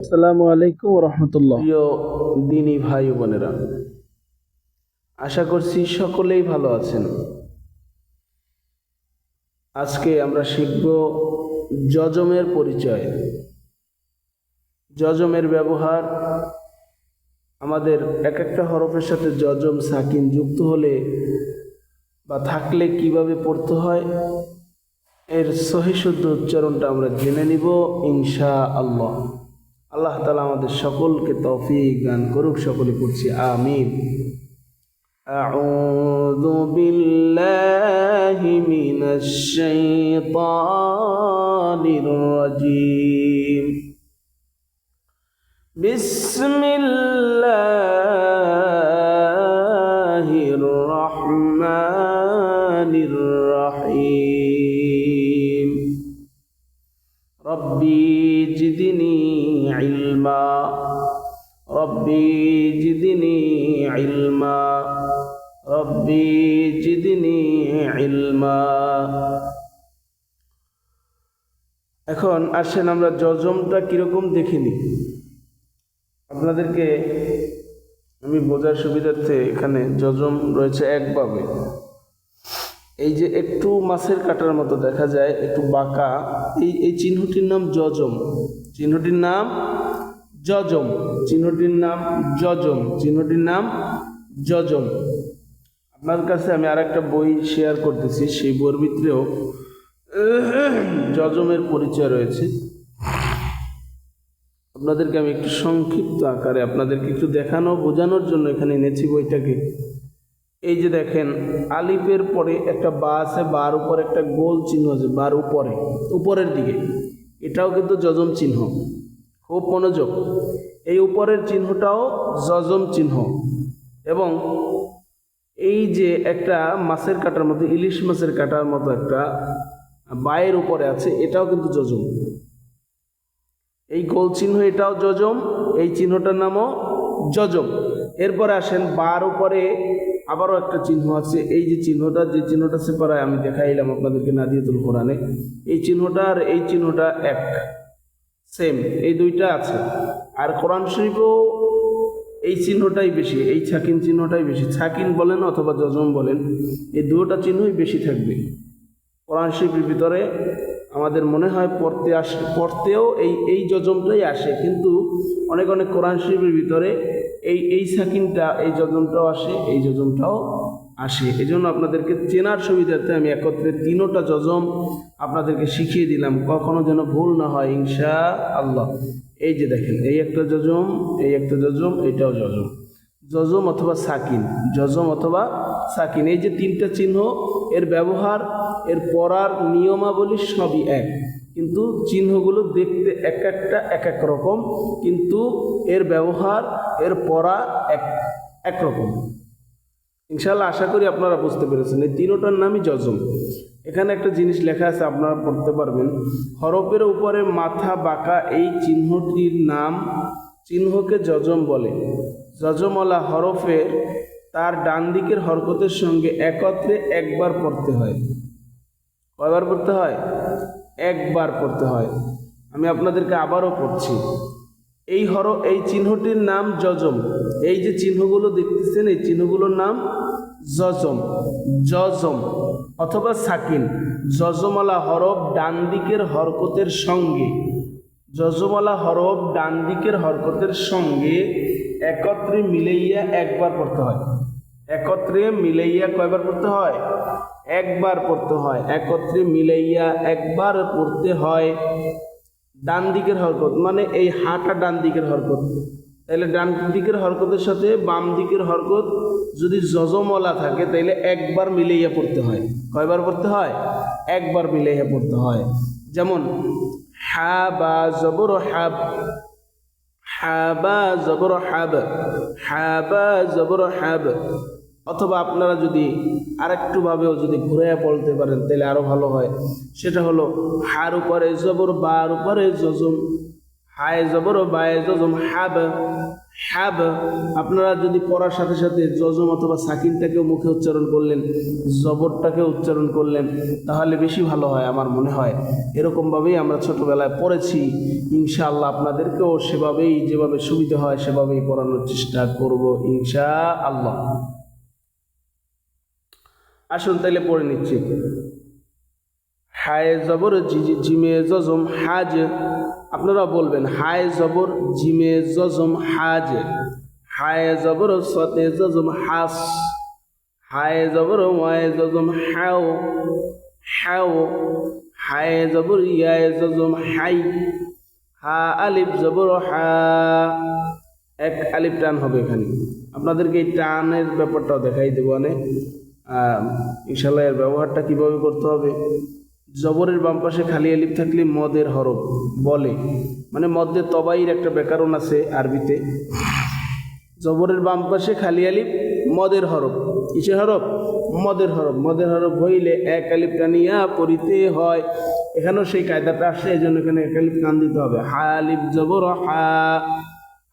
আসসালামু আলাইকুম রহমতুল্লাহ। প্রিয় দিনী ভাই ও বোনেরা, আশা করছি সকলেই ভালো আছেন। আজকে আমরা শিখব যজমের পরিচয়, যজমের ব্যবহার। আমাদের এক একটা হরফের সাথে যজম সাকিন যুক্ত হলে বা থাকলে কিভাবে পড়তে হয়, এর সহি শুদ্ধ উচ্চারণটা আমরা জেনে নিব ইনশাআল্লাহ। আল্লাহ তাআলা আমাদের সকলকে তৌফিক দান করুক। সকলে পড়ছি আমিন। আউযু বিল্লাহি মিনাশ শাইতানির রাজীম। বিসমিল্লাহির রহমানির রহিম। রব্বি জিদনি ইলমা, রব্বি জিদনি ইলমা, রব্বি জিদনি ইলমা। এখন আসেন আমরা যজমটা কিরকম দেখে নিই। আপনাদেরকে আমি বোঝার সুবিধার্থে এখানে যজম রয়েছে একভাবে। এই যে একটু মাছের কাটার মতো দেখা যায়, একটু বাঁকা, এই চিহ্নটির নাম যজম। চিহ্নটির নাম যজম, চিহ্নটির নাম যজম, চিহ্নটির নাম যজম। আপনার কাছে আমি আরেকটা বই শেয়ার করতেছি, সেই বইয়ের ভিতরেও যজমের পরিচয় রয়েছে। আপনাদেরকে আমি একটু সংক্ষিপ্ত আকারে আপনাদেরকে একটু দেখানো বোঝানোর জন্য এখানে এনেছি বইটাকে। এই যে দেখেন, আলিফের পরে একটা বা আছে, বার উপরে একটা গোল চিহ্ন আছে, বার উপরে উপরের দিকে, এটাও কিন্তু যজম চিহ্ন। খুব মনোযোগ, এই উপরের চিহ্নটাও যজম চিহ্ন। এবং এই যে একটা মাছের কাটার মতো, ইলিশ মাছের কাটার মতো একটা বায়ের উপরে আছে, এটাও কিন্তু যজম। এই গোল চিহ্ন এটাও যজম, এই চিহ্নটার নামও যজম। এরপরে আসেন, বার উপরে আবারও একটা চিহ্ন আছে। এই যে চিহ্নটা, যে চিহ্নটা সেপারায় আমি দেখাইলাম আপনাদেরকে নাদিয়াতুল কোরআনে, এই চিহ্নটা আর এই চিহ্নটা এক, সেম, এই দুইটা আছে। আর কোরআন শরীফও এই চিহ্নটাই বেশি, এই ছাকিন চিহ্নটাই বেশি। ছাকিন বলেন অথবা যজম বলেন, এই দুটো চিহ্নই বেশি থাকবে কোরআন শরীফের ভিতরে। আমাদের মনে হয় পড়তেও এই যজমটাই আসে, কিন্তু অনেক অনেক কোরআন শরীফের ভিতরে এই সাকিনটা, এই যজমটাও আসে, এই যজমটাও আসে। এই জন্য আপনাদেরকে চেনার সুবিধার্থে আমি একত্রে তিনোটা যজম আপনাদেরকে শিখিয়ে দিলাম, কখনো যেন ভুল না হয় ইনশাআল্লাহ। এই যে দেখেন, এই একটা যজম, এই একটা যজম, এইটাও যজম। যজম অথবা সাকিন, যজম অথবা সাকিন, এই যে তিনটা চিহ্ন, এর ব্যবহার, এর পড়ার নিয়মাবলী সবই এক, কিন্তু চিহ্নগুলো দেখতে এক একটা এক এক রকম, কিন্তু এর ব্যবহার, এর পড়া এক রকম। ইনশাআল্লাহ আশা করি আপনারা বুঝতে পেরেছেন। এই তিনোটার নামই যজম। এখানে একটা জিনিস লেখা আছে, আপনারা পড়তে পারবেন। হরফের উপরে মাথা বাঁকা এই চিহ্নটির নাম, চিহ্নকে যজম বলে। যজমওয়ালা হরফের তার ডান দিকের হরকতের সঙ্গে একত্রে একবার পড়তে হয়। কয়বার পড়তে হয়? একবার পড়তে হয়। আমি আপনাদেরকে আবারও পড়ছি। এই চিহ্নটির নাম যজম। এই যে চিহ্নগুলো দেখতেছেন, এই চিহ্নগুলোর নাম যজম। যজম অথবা সাকিন, যজমওয়ালা হরফ ডান দিকের হরকতের সঙ্গে, যজমওয়ালা হরফ ডান দিকের হরকতের সঙ্গে একত্রে মিলাইয়া একবার পড়তে হয়। একত্রে মিলাইয়া কয়বার পড়তে হয়? একবার পড়তে হয়। একত্রে মিলাইয়া একবার পড়তে হয়। ডান দিকের হরকত মানে এই হাটা ডান দিকের হরকত, তাইলে ডান দিকের হরকতের সাথে বাম দিকের হরকত যদি যজমওয়ালা থাকে, তাইলে একবার মিলাইয়া পড়তে হয়। কয়বার পড়তে হয়? একবার মিলাইয়া পড়তে হয়। যেমন হা বা জবর হাব, হা বা জবর হাব, হা বা জবর হাব। অথবা আপনারা যদি আরেকটুভাবেও যদি ঘুরাইয়া পড়তে পারেন তাহলে আরও ভালো হয়। সেটা হলো হার উপরে জবর, বার উপরে যজম, হায় জবর বায়ে জজম হাব, হাব। আপনারা যদি পড়ার সাথে সাথে জজম অথবা সাকিনটাকেও মুখে উচ্চারণ করলেন, জবরটাকে উচ্চারণ করলেন, তাহলে বেশি ভালো হয় আমার মনে হয়। এরকমভাবেই আমরা ছোটবেলায় পড়েছি। ইনশাআল্লাহ আপনাদেরকেও সেভাবেই, যেভাবে সুবিধা হয় সেভাবেই পড়ানোর চেষ্টা করব ইনশাআল্লাহ। আসুন তাইলে পড়ে নিচ্ছি। হায় জবর জিমে জজম হাজ, আপনারা বলবেন হায় জবর জিমে জজম হাজ, হায় জবর সতে জজম হাস, হায় জবর ওয়ায় জজম হাও, হাও, হায় জবর ইয়ায় জজম হাই, হা আলিফ জবর হা, এক আলিফ টান হবে এখানে। আপনাদেরকে এই টানের ব্যাপারটাও দেখাই দেবো অনেক ইনশাআল্লাহ। এর ব্যবহারটা কিভাবে করতে হবে। জবরের বাম পাশে খালি আলিফ থাকলে মদের হরফ বলে, মানে মদ্দে তবাইর একটা ব্যাকরণ আছে আরবিতে। জবরের বাম পাশে খালি আলিফ মদের হরফ, কিসের হরফ? মদের হরফ। মদের হরফ হইলে এক আলিফ টানিয়া পড়িতে হয়। এখানেও সেই কায়দাটা আসে, এই জন্য এখানে এক আলিফ টান দিতে হবে। হালিফ জবর হা,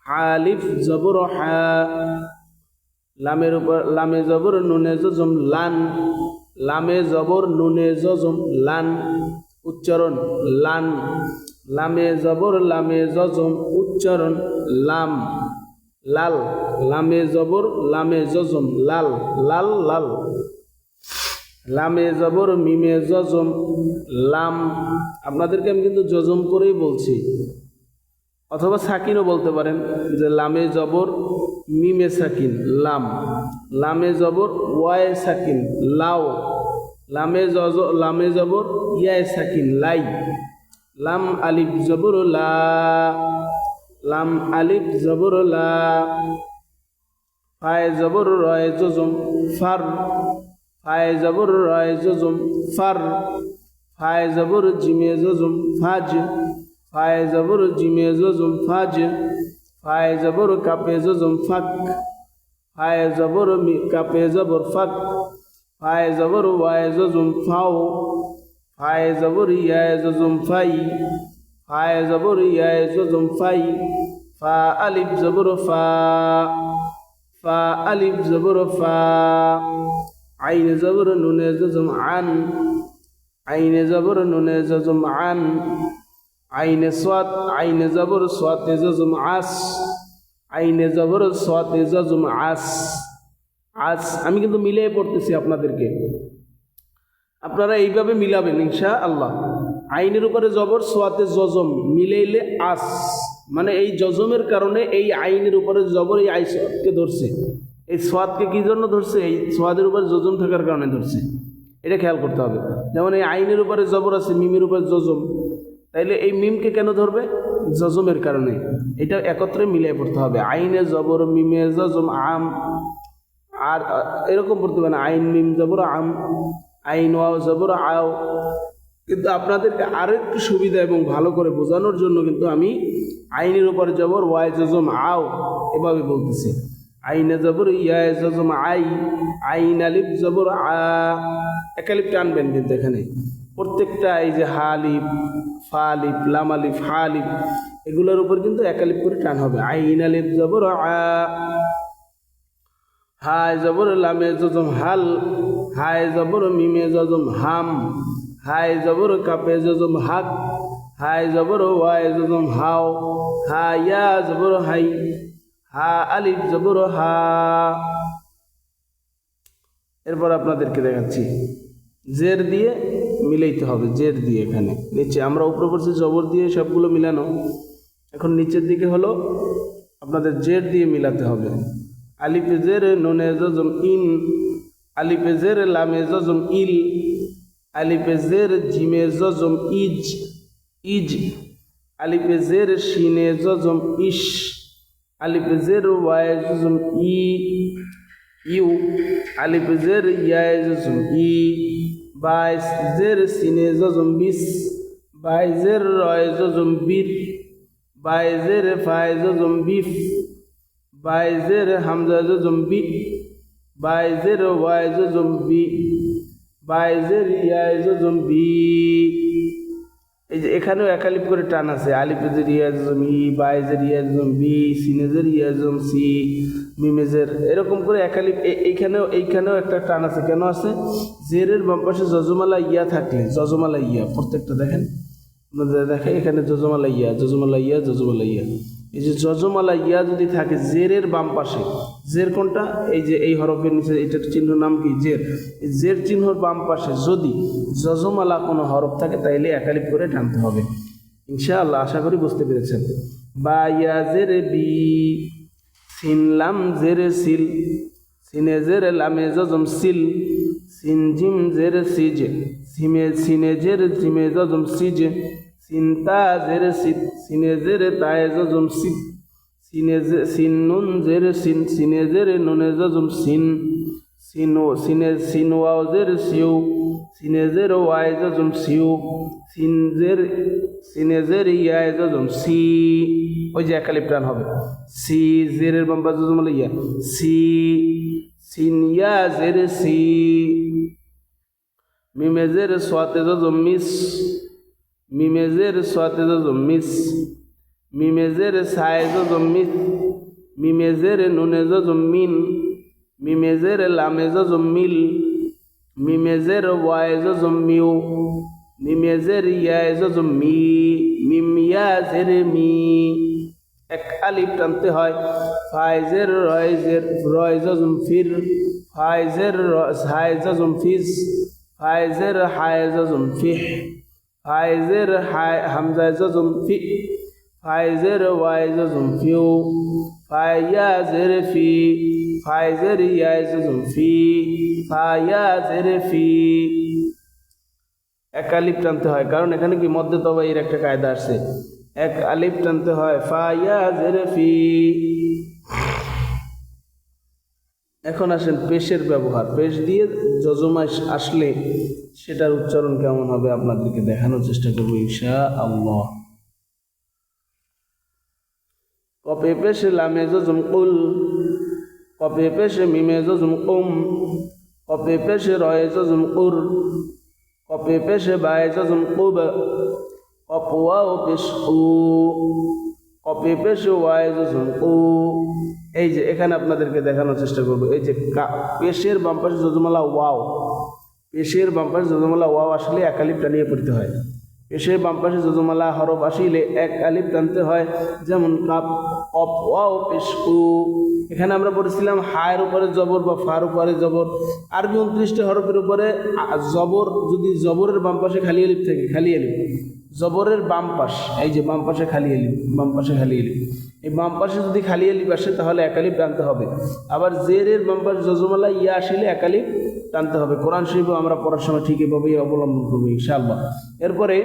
হালিফ জবর হা, লামের উপর লামে জবর নুনে জজম লান, লামে জবর নুনে জজম লান, উচ্চারণ লান, লামে জবর লামে জজম উচ্চারণ লাম, লাল, লামে জবর লামে জজম লাল, লাল লাল, লামে জবর মিমে জজম লাম। আপনাদেরকে আমি কিন্তু জজম করেই বলছি, অথবা সাকিনও বলতে পারেন, যে লামে জবর মিমে সাকিন লাম, লামে জবর ওয়ায়ে সাকিন লাও, লামে জবর ইয়ায়ে সাকিন লাই, লাম আলিফ জবর লা, লাম আলিফ জবর লা, ফায়ে জবর রয়ে জজম ফার, ফায়ে জবর রয়ে জজম ফার, ফায়ে জবর জিমে জজম ফাজ, ফায়ে জবর জিমে জজম ফাজ, ফায়ে জবর কাপে জজম ফাক, ফায়ে জবর কাপে জবর ফাক, ফায়ে জবর ওয়ায়ে জজম ফাও, ফায়ে জবর ইয়ায়ে জজম ফাই, ফায়ে জবর ইয়ায়ে জজম ফাই, ফা আলিফ জবর ফা, ফা আলিফ জবর ফা, আইন জবর নুনে জজম আন, আইনে জবর নুনে জজম আন, আইনে সাদ, আইনে জবর সাতে জজম আস, আইনে জবর সাতে জজম আস, আস। আমি কিন্তু মিলিয়ে পড়তেছি আপনাদেরকে, আপনারা এইভাবে মিলাবেন ইনশাআল্লাহ। আইনের উপরে জবর, সোয়াতে জজম মিলাইলে আস, মানে এই জজমের কারণে এই আইনের উপরে জবর এই আইসকে ধরছে। এই সোয়াদকে কি জন্য ধরছে? এই সোয়াদের উপরে জজম থাকার কারণে ধরছে, এটা খেয়াল করতে হবে। যেমন এই আইনের উপরে জবর আছে, মিমের উপরে জজম, তাইলে এই মিমকে কেন ধরবে? জজমের কারণে। এটা একত্রে মিলিয়ে পড়তে হবে। আইনে জবর মিমে জজম আম, আর এরকম পড়তে হবে না, আইন মিম জবর আম, আইন ওয়াও জবর আও। কিন্তু আপনাদেরকে আরো একটু সুবিধা এবং ভালো করে বোঝানোর জন্য কিন্তু আমি আইনের উপরে জবর ওয়াই জজম আও এভাবে বলতেছি। আইনে জবর ইয়ায় জজম আই, আইন আলিফ জবর আ, এক আলিফ টানবেন কিন্তু এখানে প্রত্যেকটা, এই যে হালিফ, ফালিফ, লামালিফ, হালিফ, এগুলোর উপর কিন্তু এক আলিফ করে টান হবে। আইন আলিফ জবর আ, হায় জবর লামে জজম হাল, হায় জবর মিমে জজম হাম, হায় জবর কাপে জজম হাক, হায় জবর ওয়ায় জজম হাও, হা ইয়া জবর হাই, হা আলিফ জবর হা। এরপর আপনাদেরকে দেখাচ্ছি জের দিয়ে মিলাইতে হবে, জের দিয়ে এখানে নিচে আমরা উপরে পড়ছি জবর দিয়ে সবগুলো মিলানো, এখন নিচের দিকে হলো আপনাদের জের দিয়ে মিলাতে হবে। আলিফে জের নুনে জজম ইন, আলিফে জের লামে জজম ইল, আলিফে জের জিমে জজম ইজ, ইজ, আলিফে জের শিনে জজম ইশ, আলিফে জের ওয়ায়ে জজম ই, ইউ, আলিফে জের ইয়ায়ে জজম ই, বাইশ জের সিনে জজম বিস, বাইজের রয়ে জজম বির, বাইজের ফায়ে জজম বিফ, বাইজের হামজা জজম বি, বাইজের ওয়ায়ে জজম বি, বাইজের ইয়ায়ে জজম বি। এই যে এখানেও একালিপ করে টান আছে, আলিফেজের ইয়াজম ই, বায়েজের ইয়াজম বি, সিনেজের ইয়াজম সি, মিমেজের, এরকম করে একালিপ। এইখানেও একটা টান আছে। কেন আছে? জেরের বাম পাশে যজমালা ইয়া থাকলে, যজমালা ইয়া প্রত্যেকটা দেখেন, দেখেন এখানে যজমালা ইয়া, যজমালা ইয়া, যজমালা ইয়া। এই যে যজমালা ইয়া যদি থাকে জেরের বাম পাশে, জের কোনটা? এই যে এই হরফের নিচে এটার চিহ্ন নাম কি? জের। এই জের চিহ্নর বাম পাশে যদি যজমালা কোনো হরফ থাকে তাইলে একালিপ করে টানতে হবে। ইনশাআল্লাহ, আশা করি বুঝতে পেরেছেন। বা ইয়া জেরে বি, সিন লাম জেরে সিল, সিনে জেরে লামে যজম সিল, সিন জিম জেরে সিজ, সিনে জেরে জিমে যজম সিজ, সিনতা জেরে সিদ, সিনে জেরে তায়ে যজম সিদ, সিন নুন জেরে সিন, সিনে জেরে নুনে যজম সিন, সিন ওয়াও জেরে সিউ, সিনে জেরে ওয়াই যজম সিউ, সিনে জেরে ইয়ায় যজম সি। ওই যে একালিপ টান হবে। সি, জেরের বাম পাশে যজম হলো ইয়া, সি, সিন ইয়া জেরে সি, মিমে জেরে সোয়াতে যজম মিস, মিমেজের সোয়াতে যজম মিস, মিমেজের সায়ে যজম মিস, মিমেজের নুনে যজম মিন, মিমেজের লামে যজম মিল, মিমেজের ওয়ায়ে যজম মিউ, মিমেজের ইয়ায়ে যজম মি, মিম ইয়া জেরে মি। এক আলিফ টানতে হয়। ফাইজের রয়েজের রয় যজম ফির, ফাইজের হায় যজম ফিজ, ফাইজের হায় যজম ফিহ, ফাইজের হায় হামজা যজম ফি, ফাইজের ওয়াই যজম ফিউ, ফাইয়া জেরে ফি, ফাইজের ইয়াই যজম ফি, ফায়া জেরে ফি। এক আলিফ টানতে হয়, কারণ এখানে কি মধ্যে তবাইয়ের একটা কায়দা আসছে। এক আলিফ টানতে হয়, ফায়া জেরে ফি। এখন আসেন পেশের ব্যবহার। পেশ দিয়ে যজমা আসলে সেটার উচ্চারণ কেমন হবে আপনাদেরকে দেখানোর চেষ্টা করবো ইনশাআল্লাহ। কপে পেশে লামে যজম কুল, কপে পেশে মিমে যজম কুম, কপে পেশে রয়ে যজম কুর, কপে পেশে বায়ে যজম কুব, কপওয়াও পেশ উ, কপে পেশে ওয়ায়ে যজম উ। এই যে এখানে আপনাদেরকে দেখানোর চেষ্টা করবো। এই যে পেশের বাম পাশে যজমালা ওয়াও, পেশের বাম পাশে যজমালা ওয়াও আসলে এক আলিফ টানিয়ে পড়তে হয়। পেশের বাম পাশে যজমালা হরফ আসলে এক আলিফ টানতে হয়। যেমন কাপ, কপ ওয়াও পেশ উ। এখানে আমরা পড়েছিলাম হায়ের উপরে জবর বা ফার উপরে জবর। আরবি 29টি হরফের উপরে জবর, যদি জবরের বাম পাশে খালি আলিফ থাকে, খালি আলিফ জবরের বাম পাশ, এই যে বাম পাশে খালি আলিফ, বাম পাশে খালি আলিফ, এই বাম পাশে যদি খালি আলিফ আসে তাহলে এক আলিফ টানতে হবে। আবার জেরের বাম পাশে যজমালা ইয়া আসলে এক আলিফ টানতে হবে। কোরআন শরীফও আমরা পড়ার সময় ঠিক এভাবেই অবলম্বন করবো ইনশাআল্লাহ। এরপরে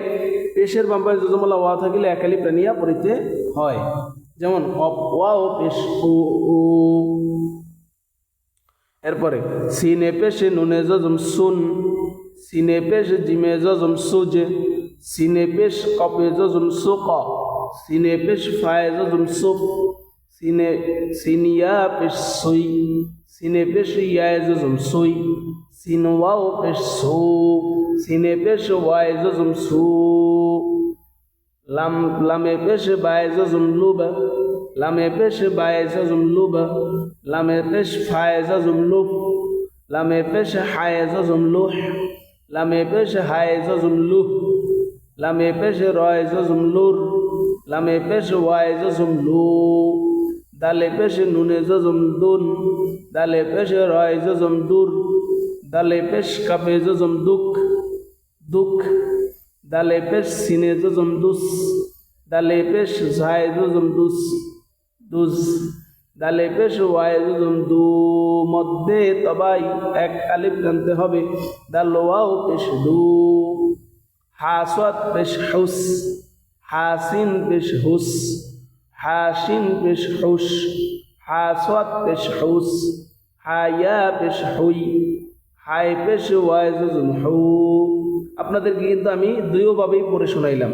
পেশের বাম পাশে যজমালা ওয়া থাকলে এক আলিফ টানিয়া পড়িতে হয়। যেমন কপ ওয়াও পেশ উ উ। এরপরে সিনে পেশে নুনে যজম সুন, সিনে পেশে জিমে যজম সুজ, সিনে পেশ কপে যজম সুক, সিনে পেশ ফায়ে যজম সুফ, সিনিয়া পেশ সুই, সিনে পেশ ইয়ায়ে যজম সুই, সিন ওয়াও পেশ সু, সিনে পেশ ওয়ায়ে যজম সু, লামে পেশ বায়ে যজম লুব, লামে পেশ বায়ে যজম লুব, লামে পেশ ফায়ে যজম লুব, লামে পেশ হায়ে যজম লুহ, লামে পেশ হায়ে যজম লুহ, লামে পেশ রয়ে যজম লুর, লামে পেশ ওয়ায়ে যজম লু, দালে পেশ নুনে যজম দুন, দালে পেশ রয়ে যজম দুর, দালে পেশ কাপে যজম দুক, দুক, দালে পেশ সিনে যজম দুস, দালে পেশ ঝায়ে যজম দুস, দুস, দালে পেশ ওয়ায়ে যজম দু। মধ্যে তবাই এক আলিফ টানতে হবে। দাল ওয়াও পেশ দু, হাসাত পেশ হুস, হাসিন পেশ হুস, হাসিন পেশ হুস, হাসাত পেশ হুস, হায়া পেশ হুই, হাই পেশ ওয়ায়ে যজম হু। আপনাদেরকে কিন্তু আমি দুইভাবেই পড়ে শোনাইলাম।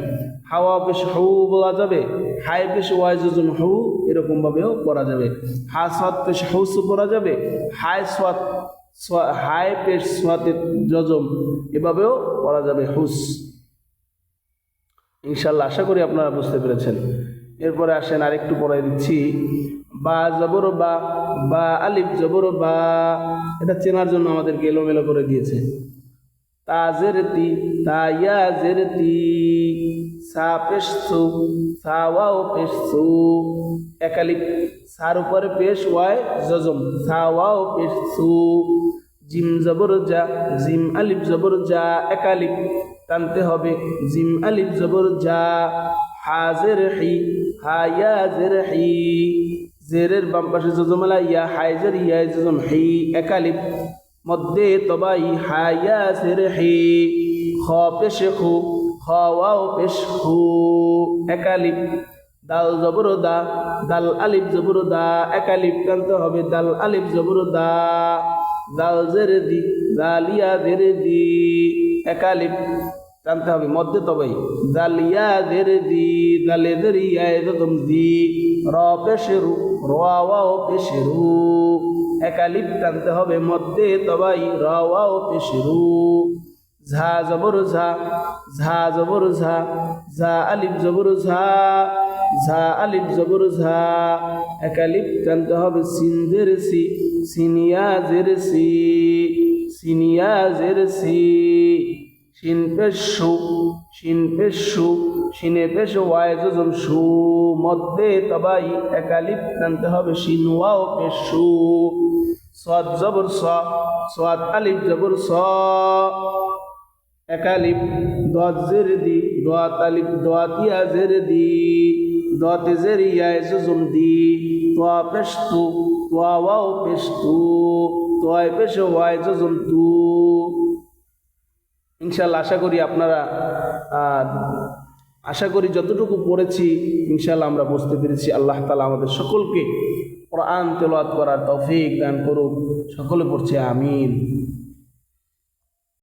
হাওয়া পেশ হু বলা যাবে, হাই পেশ ওয়াই যজম হু এরকম ভাবেও পড়া যাবে। হা সাত পেশ হুস পড়া যাবে, হাই সাত, হাই পেশ সাতে যজম এভাবেও পড়া যাবে হুস। ইনশাল্লাহ আশা করি আপনারা বুঝতে পেরেছেন। এরপরে আসেন আরেকটু পড়াই দিচ্ছি। বা জবর বা, বা আলিফ জবর বা, এটা চেনার জন্য আমাদেরকে এলোমেলো করে দিয়েছে। তা জেরতি, তা ইয়া জেরতি, সা পেশ সু, সা ওয়াও পেশ সু, একালিপ, সার উপরে পেশ ওয়াই জজম, সা ওয়াও পেশ সু। জিম জবর যা, জিম আলিফ জবর যা, একালিপ টানতে হবে, জিম আলিফ জবর যা। হাজের হি, হায়া জের হি, জেরের বাম পাশে জজমালা ইয়া, হাইজের ইয়া জজম, হি একালিপ মধ্যে তবাই, হায়া জের হি। খ পেশ খু, খ ওয়াও পেশ খু, একালিপ। দাল জবর দা, দাল আলিফ জবর দা, একালিপ টানতে হবে, দাল আলিফ জবর দা। দাল জের দি, দালিয়া জের দি, একালিপ টানতে হবে মধ্যে তবাই, দালিয়া জের দি, দালে দের ইয়া জজম দি। র পেশেরু, রাওয়াও পেশেরু, একালিপ টানতে হবে মধ্যে তবাই, রাওয়াও পেশেরু। ঝা জবর ঝা, ঝা জবর ঝা, ঝা আলিফ জবর ঝা, ঝা আলিফ জবর ঝা, একালিপ টানতে হবে সিন জের সি, সিনিয়া জের সি, সিনিয়া জের সি। শিন পেশ শু, শিন পেশ শু, শিনে পেশ ওয়াই জজম শু, মধ্যে তবাই একালিপ টানতে হবে, শিন ওয়াও পেশ শু। সাদ জবর সা, সাদ আলিফ জবর সা, একালিপ। দাত জের দি, দাত আলিফ, দাত ইয়া জের দি, দাত জের ইয়া জজম দি। তোয়া পেশ তু, তোয়া ওয়াও পেশ তু, তোয়ায় পেশ ওয়াই জজম তু। ইনশাল্লাহ আশা করি যতটুকু পড়েছি ইনশাল্লাহ আমরা বুঝতে পেরেছি। আল্লাহ তাআলা আমাদের সকলকে কোরআন তেলাওয়াত করার তৌফিক দান করুক। সকলে পড়ছে আমিন।